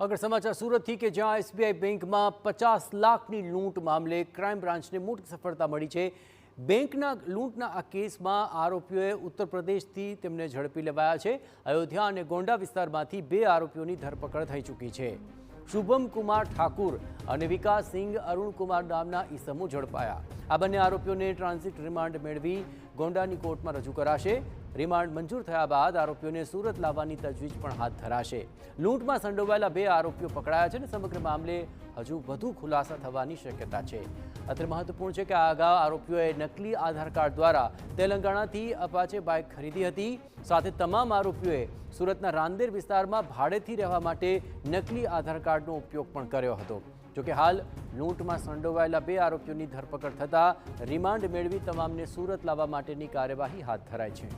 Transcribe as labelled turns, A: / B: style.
A: આગળ સમાચાર સુરતથી કે જ્યાં એસબીઆઈ બેંકમાં 50 લાખની લૂંટ મામલે ક્રાઇમ બ્રાન્ચને મોટી સફળતા મળી છે। બેંકના લૂંટના આ કેસમાં આરોપીઓએ ઉત્તર પ્રદેશથી તેમને ઝડપી લેવાયા છે। અયોધ્યા અને ગોંડા વિસ્તારમાંથી 2 આરોપીઓની ધરપકડ થઈ ચૂકી છે। શુભમ કુમાર ઠાકુર અને વિકાસ સિંહ અરુણકુમાર નામના ઈસમો ઝડપાયા। આ બંને આરોપીઓને ટ્રાન્ઝિટ રિમાન્ડ મેળવી ગોંડાની કોર્ટમાં રજૂ કરાશે। રિમાન્ડ મંજૂર થયા બાદ આરોપીઓને સુરત લાવવાની તજવીજ પણ હાથ ધરાશે। લૂંટમાં સંડોવાયેલા 2 આરોપીઓ પકડાયા છે અને સમગ્ર મામલે હજુ વધુ ખુલાસા થવાની શક્યતા છે। અત્રે મહત્વપૂર્ણ છે કે આ અગાઉ આરોપીઓએ નકલી આધાર કાર્ડ દ્વારા તેલંગાણાથી અપાચે બાઇક ખરીદી હતી। સાથે તમામ આરોપીઓએ સુરતના રાંદેર વિસ્તારમાં ભાડેથી રહેવા માટે નકલી આધાર કાર્ડનો ઉપયોગ પણ કર્યો હતો। જોકે હાલ લૂંટમાં સંડોવાયેલા 2 આરોપીઓની ધરપકડ થતાં રિમાન્ડ મેળવી તમામને સુરત લાવવા માટેની કાર્યવાહી હાથ ધરાઈ છે।